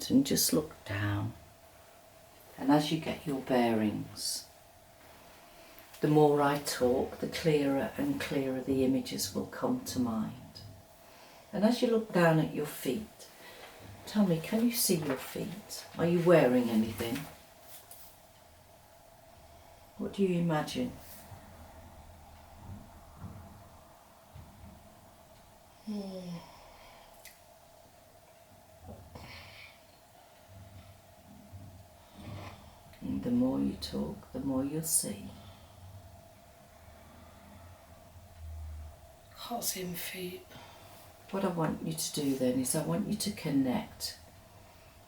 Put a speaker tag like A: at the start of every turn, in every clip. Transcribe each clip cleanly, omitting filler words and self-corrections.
A: moment and just look down. And as you get your bearings, the more I talk, the clearer and clearer the images will come to mind. And as you look down at your feet, tell me, can you see your feet? Are you wearing anything? What do you imagine? And the more you talk, the more you'll see.
B: Can't see my feet.
A: What I want you to do then is I want you to connect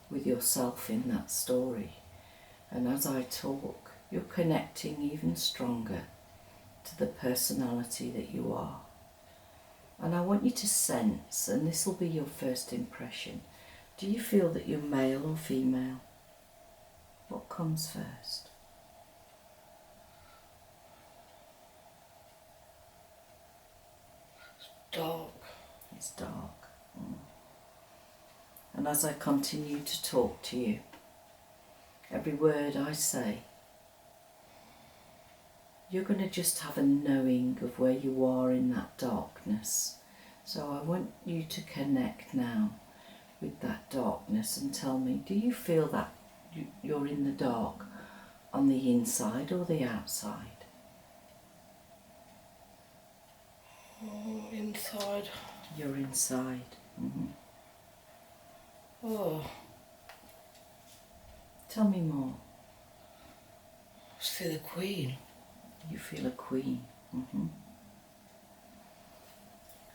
A: with yourself in that story. And as I talk, you're connecting even stronger to the personality that you are. And I want you to sense, and this will be your first impression, do you feel that you're male or female? What comes first?
B: Dark.
A: It's dark. And as I continue to talk to you, every word I say, you're going to just have a knowing of where you are in that darkness. So I want you to connect now with that darkness and tell me, do you feel that you're in the dark on the inside or the outside?
B: Inside.
A: You're inside.
B: Oh,
A: Tell me more.
B: I see the Queen.
A: You feel a queen.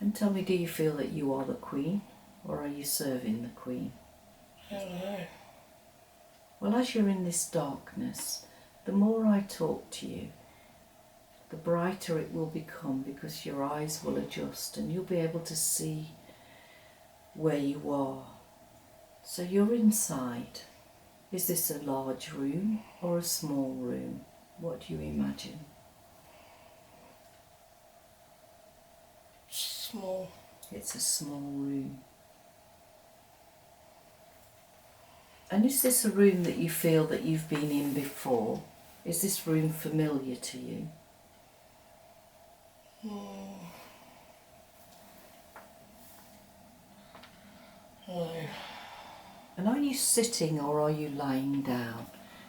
A: And tell me, do you feel that you are the queen or are you serving the queen?
B: I don't know.
A: Well, as you're in this darkness, the more I talk to you, the brighter it will become because your eyes will adjust and you'll be able to see where you are. So you're inside. Is this a large room or a small room? What do you imagine?
B: Small.
A: It's a small room. And is this a room that you feel that you've been in before? Is this room familiar to you?
B: No.
A: And are you sitting or are you lying down?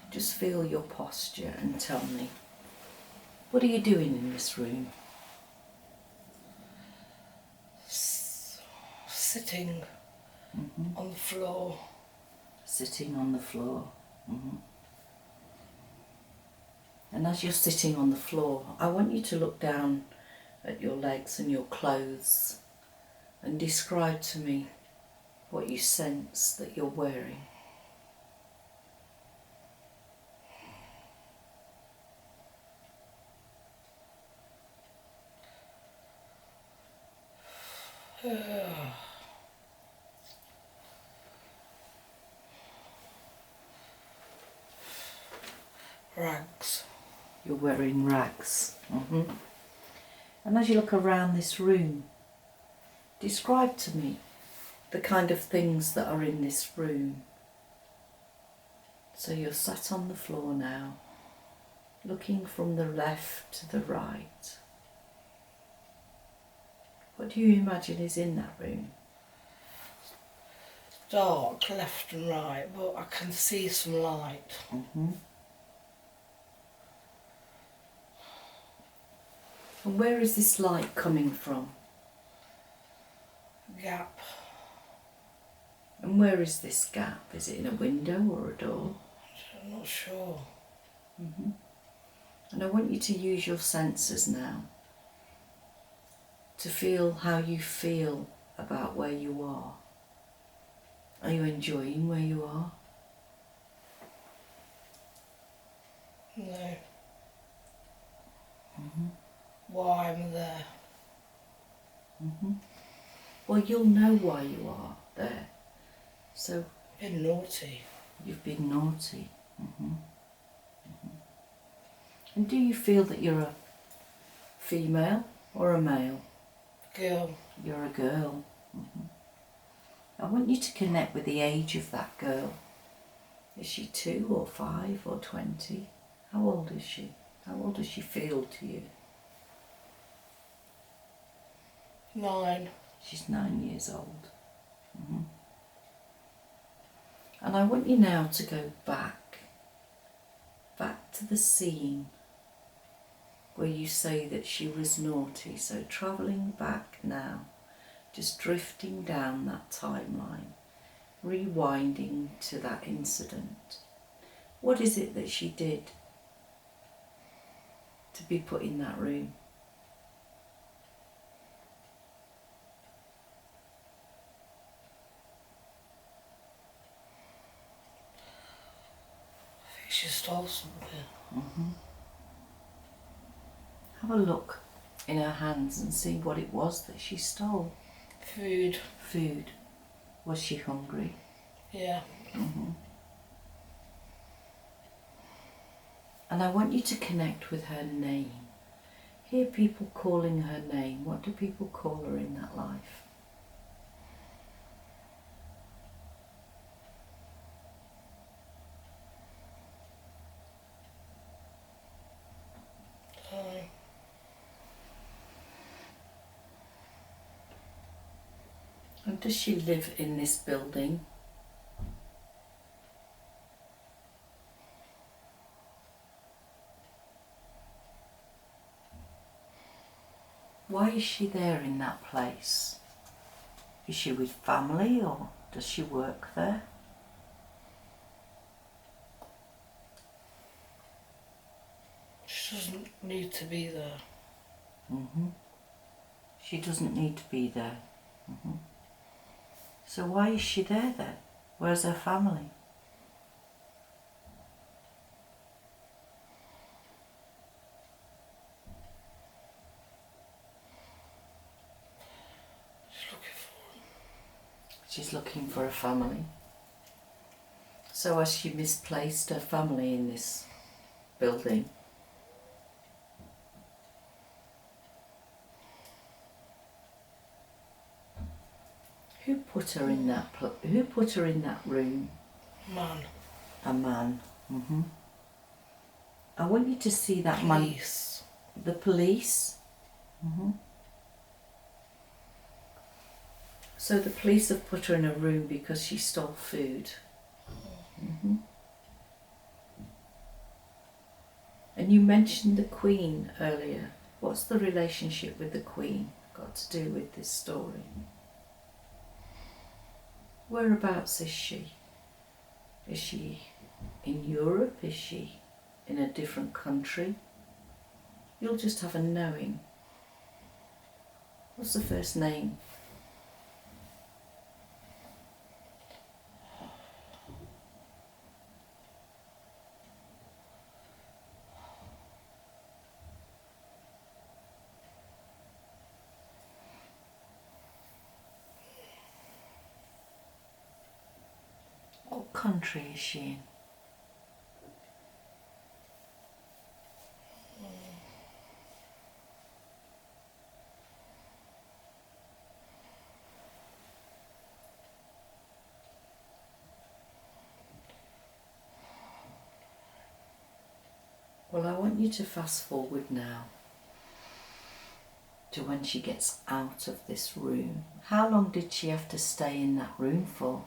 A: Just feel your posture and tell me, what are you doing in this room?
B: Sitting on the floor.
A: Sitting on the floor. And as you're sitting on the floor, I want you to look down at your legs and your clothes and describe to me what you sense that you're wearing.
B: Rags.
A: You're wearing rags. And as you look around this room, describe to me the kind of things that are in this room. So you're sat on the floor now, looking from the left to the right. What do you imagine is in that room?
B: Dark, left and right, but I can see some light.
A: And where is this light coming from?
B: Gap.
A: And where is this gap? Is it in a window or a door?
B: I'm not sure.
A: And I want you to use your senses now to feel how you feel about where you are. Are you enjoying where you are?
B: No. Why I'm there.
A: Well, you'll know why you are there. So
B: Been naughty.
A: you've been naughty. And do you feel that you're a female or a male?
B: Girl.
A: You're a girl. I want you to connect with the age of that girl. Is she 2 or 5 or 20? How old is she? How old does she feel to you?
B: 9.
A: She's 9 years old. Mm-hmm. And I want you now to go back to the scene where you say that she was naughty. So travelling back now, just drifting down that timeline, rewinding to that incident. What is it that she did to be put in that room?
B: I think she stole something.
A: Mm-hmm. Have a look in her hands and see what it was that she stole.
B: Food.
A: Food. Was she hungry?
B: Yeah.
A: Mm-hmm. And I want you to connect with her name. Hear people calling her name. What do people call her in that life? And does she live in this building? Why is she there in that place? Is she with family or does she work there?
B: She doesn't need to be there.
A: Mm-hmm. She doesn't need to be there. Mm-hmm. So why is she there then? Where's her family? She's looking for a family. So has she misplaced her family in this building? Who put her in that? Who put her in that room?
B: Man.
A: A man. Mm-hmm. I want you to see that
B: Police.
A: man. The police. Mm-hmm. So the police have put her in a room because she stole food. Mm-hmm. And you mentioned the Queen earlier. What's the relationship with the Queen got to do with this story? Whereabouts is she? Is she in Europe? Is she in a different country? You'll just have a knowing. What's the first name? What country is she in? Well, I want you to fast forward now to when she gets out of this room. How long did she have to stay in that room for?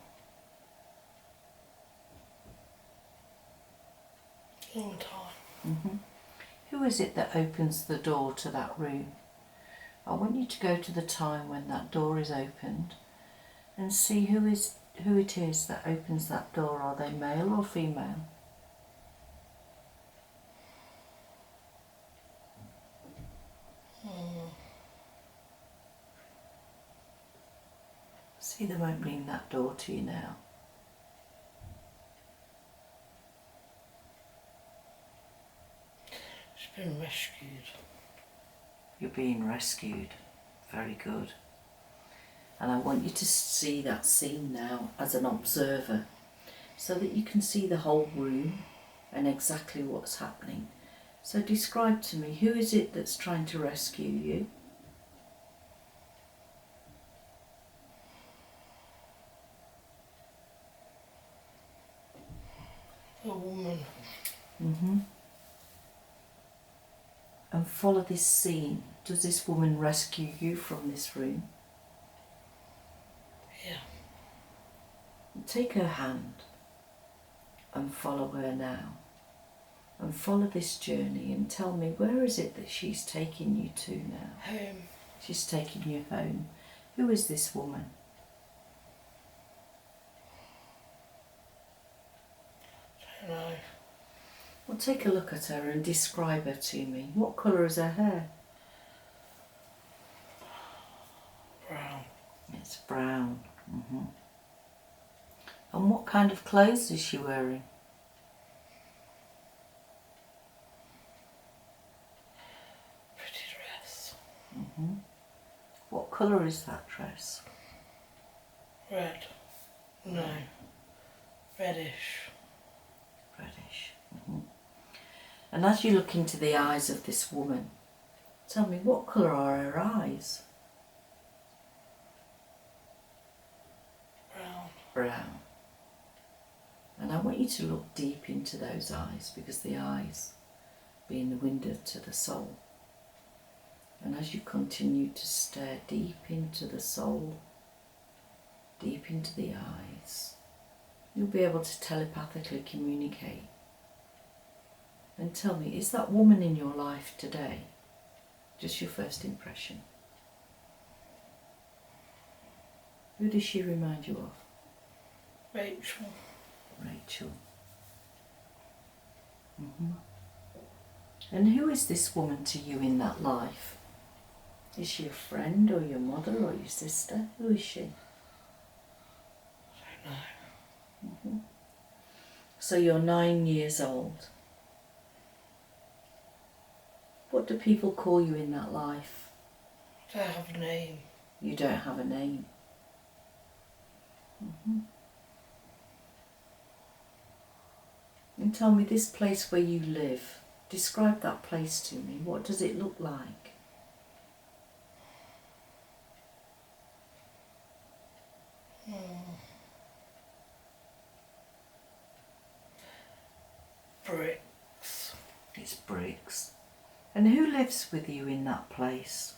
B: Long time.
A: Mm-hmm. Who is it that opens the door to that room? I want you to go to the time when that door is opened and see who it is that opens that door. Are they male or female? See them opening that door to you now.
B: She's been rescued.
A: You're being rescued. Very good. And I want you to see that scene now as an observer so that you can see the whole room and exactly what's happening. So describe to me, who is it that's trying to rescue you?
B: A woman.
A: Mm-hmm. And follow this scene. Does this woman rescue you from this room?
B: Yeah.
A: Take her hand and follow her now. And follow this journey and tell me, where is it that she's taking you to now?
B: Home.
A: She's taking you home. Who is this woman?
B: Don't know.
A: Well, take a look at her and describe her to me. What colour is her hair?
B: Brown.
A: It's brown. Mm-hmm. And what kind of clothes is she wearing?
B: Pretty dress.
A: Mm-hmm. What colour is that dress?
B: Red. No. Reddish.
A: Reddish. Mm-hmm. And as you look into the eyes of this woman, tell me, what colour are her eyes?
B: Brown.
A: Brown. And I want you to look deep into those eyes, because the eyes being the window to the soul. And as you continue to stare deep into the soul, deep into the eyes, you'll be able to telepathically communicate. And tell me, is that woman in your life today? Just your first impression. Who does she remind you of?
B: Rachel.
A: Rachel. Mm-hmm. And who is this woman to you in that life? Is she a friend or your mother or your sister? Who is she?
B: I don't know.
A: Mm-hmm. So you're 9 years old. What do people call you in that life?
B: I don't have a name.
A: You don't have a name. Mm-hmm. And tell me, this place where you live, describe that place to me. What does it look like?
B: Bricks.
A: It's bricks. And who lives with you in that place?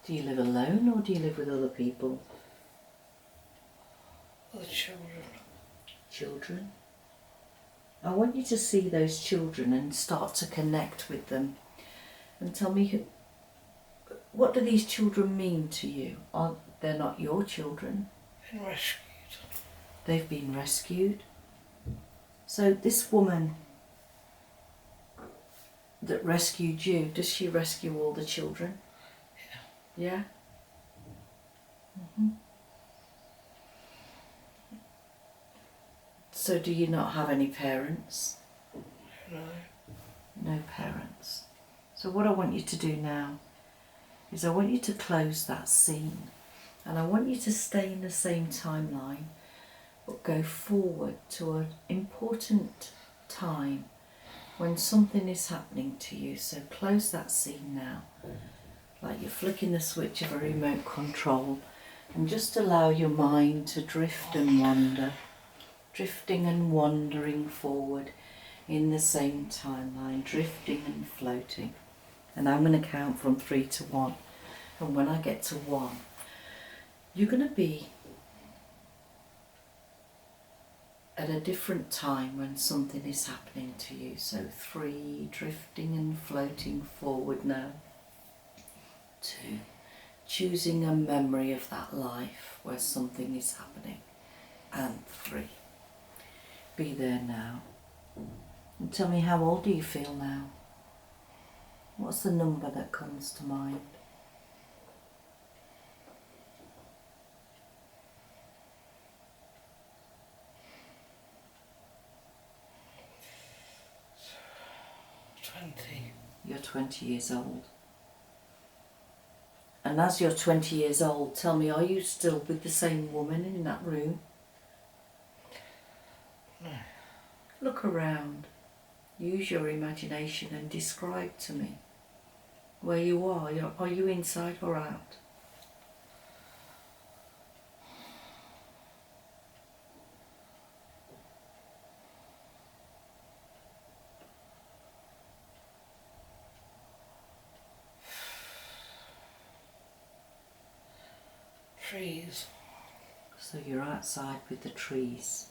A: Do you live alone or do you live with other people?
B: The children.
A: Children. I want you to see those children and start to connect with them. And tell me, what do these children mean to you? They're not your children.
B: Been rescued.
A: They've been rescued. So this woman that rescued you, does she rescue all the children?
B: Yeah.
A: Yeah? Mm-hmm. So do you not have any parents?
B: No.
A: No parents. So what I want you to do now is I want you to close that scene, and I want you to stay in the same timeline but go forward to an important time when something is happening to you. So close that scene now, like you're flicking the switch of a remote control, and just allow your mind to drift and wander, drifting and wandering forward in the same timeline, drifting and floating. And I'm going to count from 3 to 1. And when I get to 1, you're going to be at a different time when something is happening to you. So 3, drifting and floating forward now. 2, choosing a memory of that life where something is happening. And 3, be there now. And tell me, how old do you feel now? What's the number that comes to mind? You're 20 years old. And as you're 20 years old, tell me, are you still with the same woman in that room?
B: No.
A: Look around. Use your imagination and describe to me where you are. Are you inside or out?
B: trees.
A: So you're outside with the trees.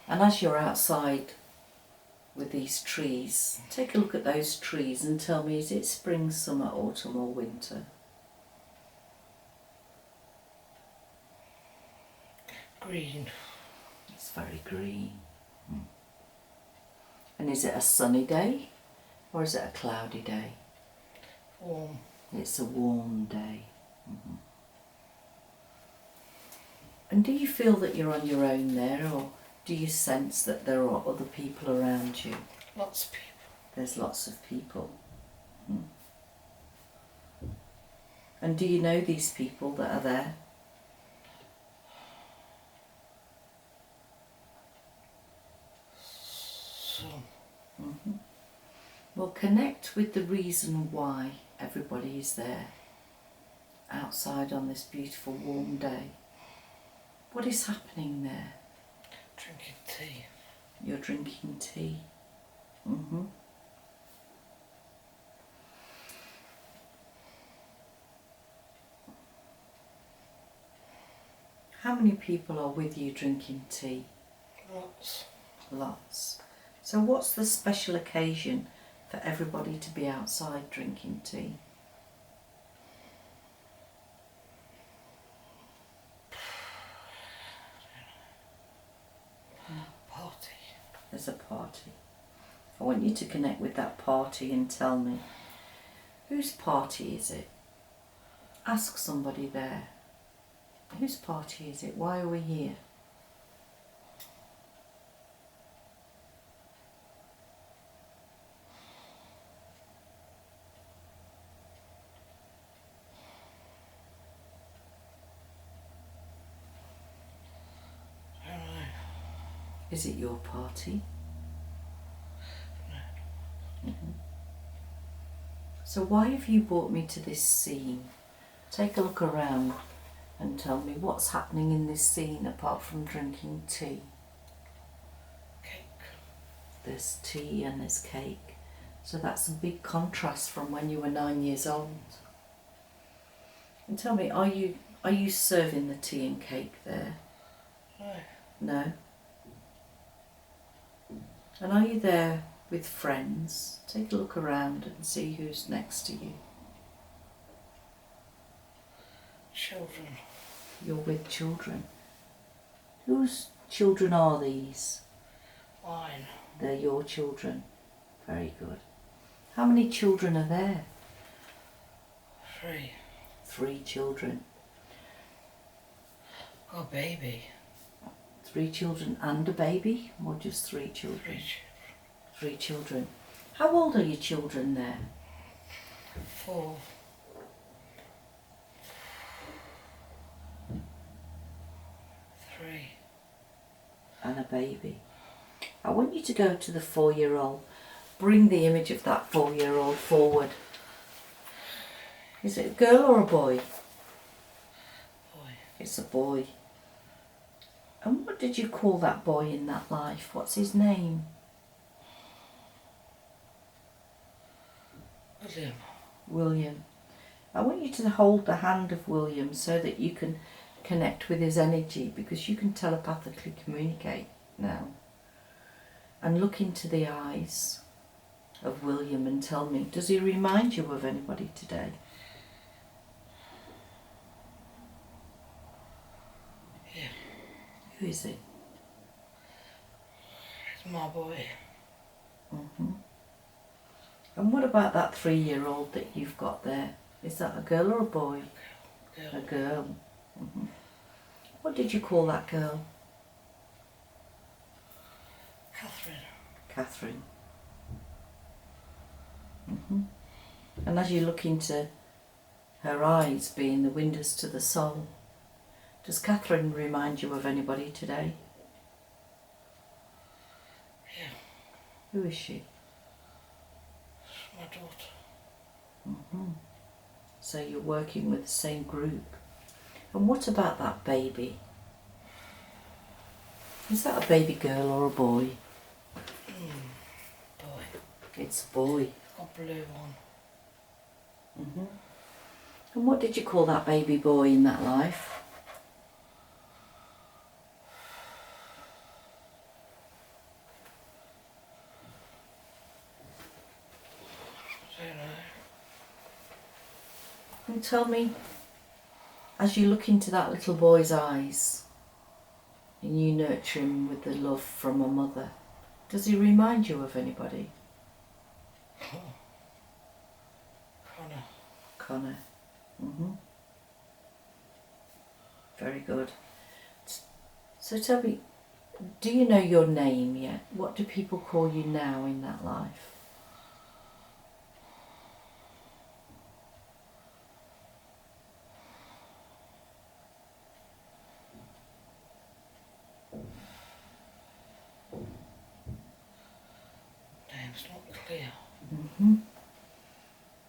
A: And as you're outside with these trees, take a look at those trees and tell me, is it spring, summer, autumn or winter?
B: Green.
A: It's very green. And is it a sunny day or is it a cloudy day?
B: Warm.
A: It's a warm day. And do you feel that you're on your own there, or do you sense that there are other people around you?
B: Lots of people.
A: There's lots of people. And do you know these people that are there?
B: Some.
A: Well, connect with the reason why everybody is there outside on this beautiful warm day. What is happening there?
B: Drinking tea.
A: You're drinking tea. How many people are with you drinking tea?
B: Lots.
A: Lots. So what's the special occasion for everybody to be outside drinking tea?
B: Party.
A: There's a party. I want you to connect with that party and tell me, whose party is it? Ask somebody there. Whose party is it? Why are we here?
B: I don't know.
A: Is it your party?
B: No.
A: So why have you brought me to this scene? Take a look around and tell me what's happening in this scene apart from drinking tea.
B: Cake.
A: There's tea and there's cake. So that's a big contrast from when you were 9 years old. And tell me, are you serving the tea and cake there?
B: No.
A: No? And are you there with friends? Take a look around and see who's next to you.
B: Children.
A: You're with children. Whose children are these?
B: Mine.
A: They're your children. Very good. How many children are there?
B: 3.
A: 3 children.
B: Oh, baby.
A: 3 children and a baby? Or just 3
B: 3
A: children?
B: children.
A: 3 children. How old are your children there?
B: 4. 3.
A: And a baby. I want you to go to the 4-year-old. Bring the image of that 4-year-old forward. Is it a girl or a boy?
B: Boy.
A: It's a boy. And what did you call that boy in that life? What's his name?
B: William.
A: William. I want you to hold the hand of William so that you can connect with his energy, because you can telepathically communicate now. And look into the eyes of William and tell me, does he remind you of anybody today?
B: Yeah.
A: Who is it?
B: It's my boy.
A: And what about that 3-year-old that you've got there? Is that a girl or a boy?
B: Girl.
A: A girl. What did you call that girl?
B: Catherine.
A: Catherine. And as you look into her eyes being the windows to the soul, does Catherine remind you of anybody today?
B: Yeah.
A: Who is she?
B: My daughter.
A: So you're working with the same group. And what about that baby? Is that a baby girl or a boy?
B: Boy.
A: It's a boy.
B: A blue one.
A: And what did you call that baby boy in that life?
B: I don't know.
A: And tell me, as you look into that little boy's eyes and you nurture him with the love from a mother, does he remind you of anybody?
B: Connor.
A: Connor. Very good. So tell me, do you know your name yet? What do people call you now in that life?
B: Name's not clear.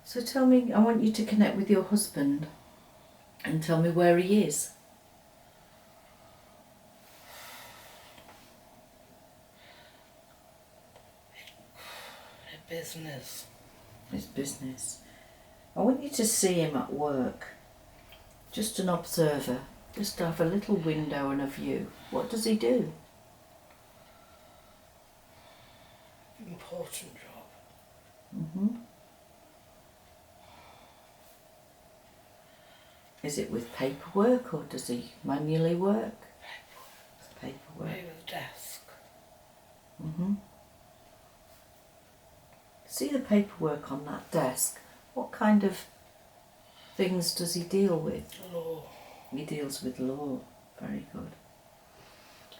A: So tell me, I want you to connect with your husband and tell me where he is.
B: Business.
A: His business. I want you to see him at work. Just an observer. Just to have a little window and a view. What does he do?
B: Important job.
A: Is it with paperwork or does he manually work? Paperwork.
B: Over the desk.
A: See the paperwork on that desk. What kind of things does he deal with?
B: Law.
A: He deals with law. Very good.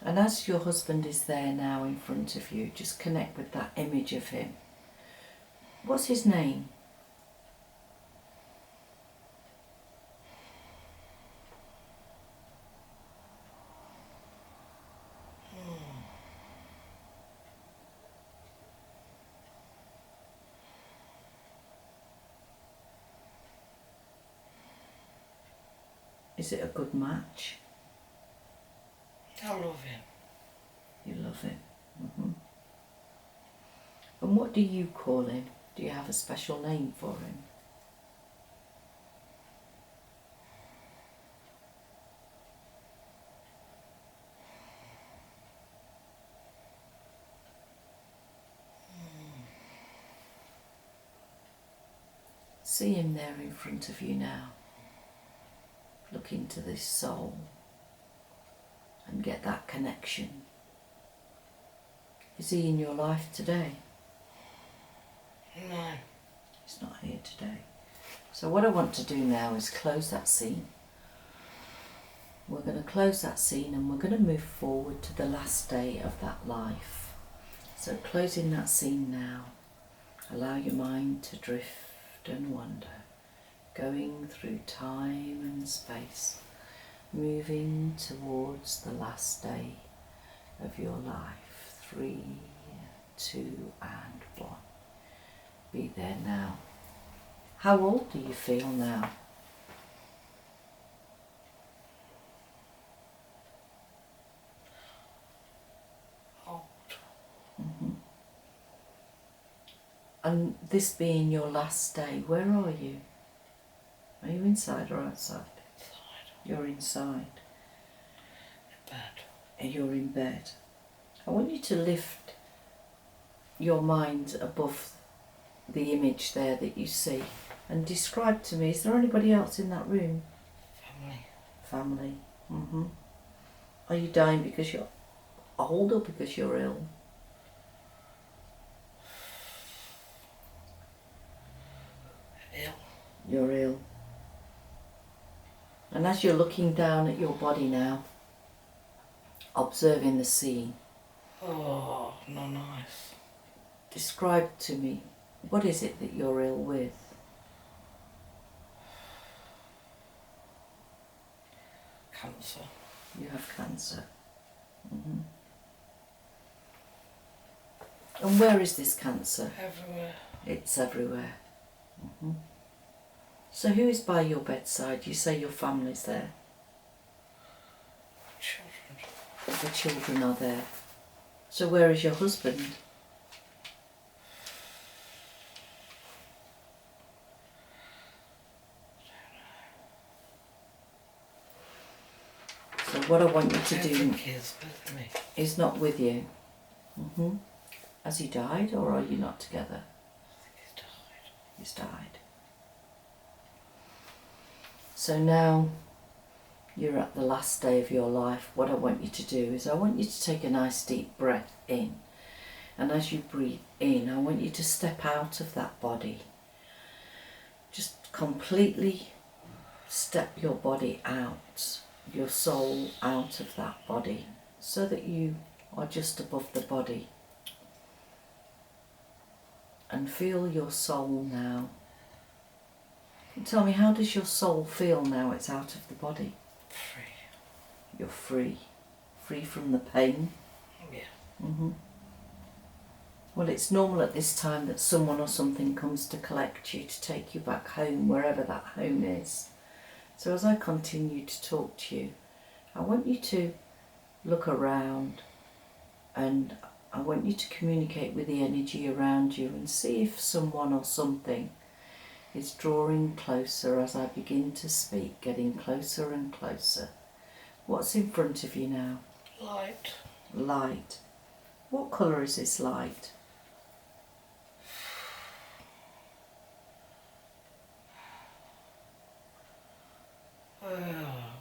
A: And as your husband is there now in front of you, just connect with that image of him. What's his name? Is it a good match?
B: I love him.
A: You love him. And what do you call him? Do you have a special name for him? See him there in front of you now. Look into this soul and get that connection. Is he in your life today?
B: No.
A: He's not here today. So what I want to do now is close that scene. We're going to close that scene and we're going to move forward to the last day of that life. So closing that scene now. Allow your mind to drift and wander, going through time and space, moving towards the last day of your life. 3, 2 and 1. Be there now. How old do you feel now?
B: Old.
A: And this being your last day, where are you? Are you inside or outside?
B: Inside.
A: You're inside.
B: In bed.
A: And you're in bed. I want you to lift your mind above the image there that you see and describe to me, is there anybody else in that room?
B: Family.
A: Family. Are you dying because you're old or because you're ill?
B: Ill.
A: You're ill. And as you're looking down at your body now, observing the scene,
B: Oh, not nice.
A: describe to me, what is it that you're ill with?
B: Cancer.
A: You have cancer. And where is this cancer?
B: Everywhere.
A: It's everywhere. So who is by your bedside? You say your family's there.
B: Children.
A: The children are there. So where is your husband? what I want you
B: I
A: to
B: don't
A: do
B: think he's with me.
A: is not with you. Has he died, or are you not together?
B: I think he's died.
A: He's died. So now you're at the last day of your life. What I want you to do is I want you to take a nice deep breath in. And as you breathe in, I want you to step out of that body. Just completely step your body out, your soul out of that body, so that you are just above the body. And feel your soul now. And tell me, how does your soul feel now it's out of the body?
B: Free.
A: You're free. Free from the pain.
B: Yeah.
A: Well, it's normal at this time that someone or something comes to collect you, to take you back home, wherever that home is. So as I continue to talk to you, I want you to look around, and I want you to communicate with the energy around you and see if someone or something is drawing closer as I begin to speak, getting closer and closer. What's in front of you now?
B: Light.
A: Light. What colour is this light?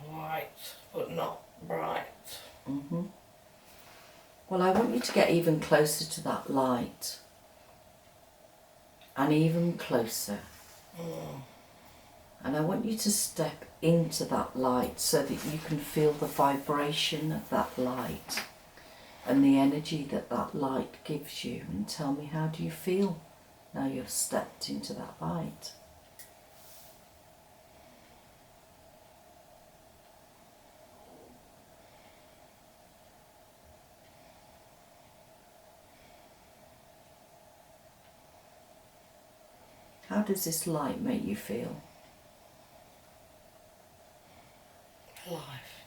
B: White, but not bright.
A: Well, I want you to get even closer to that light, and even closer. And I want you to step into that light so that you can feel the vibration of that light and the energy that that light gives you. And tell me, how do you feel now you've stepped into that light? How does this light make you feel?
B: Life.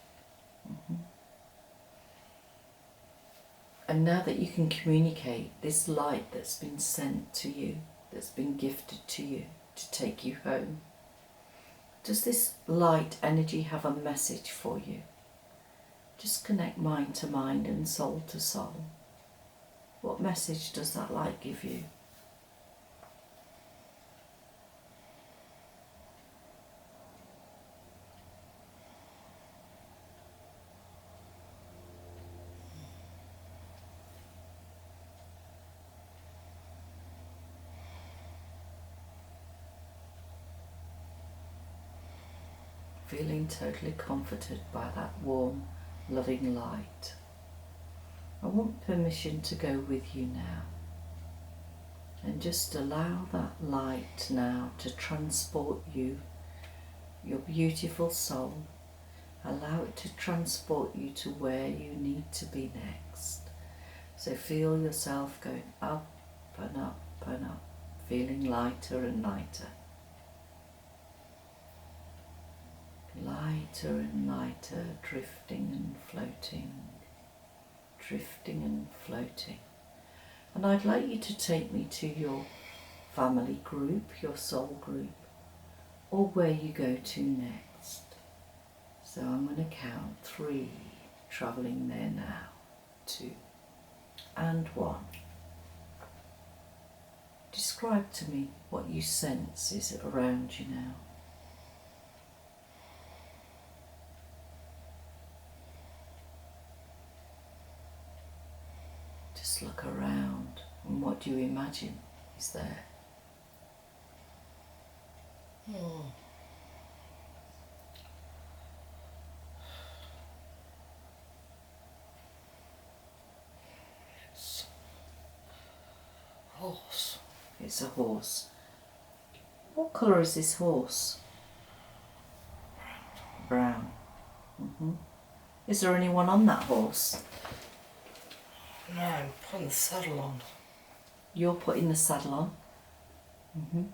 A: And now that you can communicate this light that's been sent to you, that's been gifted to you to take you home, does this light energy have a message for you? Just connect mind to mind and soul to soul. What message does that light give you? Feeling totally comforted by that warm, loving light. I want permission to go with you now. And just allow that light now to transport you, your beautiful soul. Allow it to transport you to where you need to be next. So feel yourself going up and up and up, feeling lighter and lighter. Lighter and lighter, drifting and floating, drifting and floating. And I'd like you to take me to your family group, your soul group, or where you go to next. So I'm going to count 3, travelling there now, 2 and 1. Describe to me what you sense is around you now. Just look around, and what do you imagine is there?
B: It's a horse.
A: It's a horse. What colour is this horse? Brown. Is there anyone on that horse?
B: No, I'm putting the saddle on.
A: You're putting the saddle on.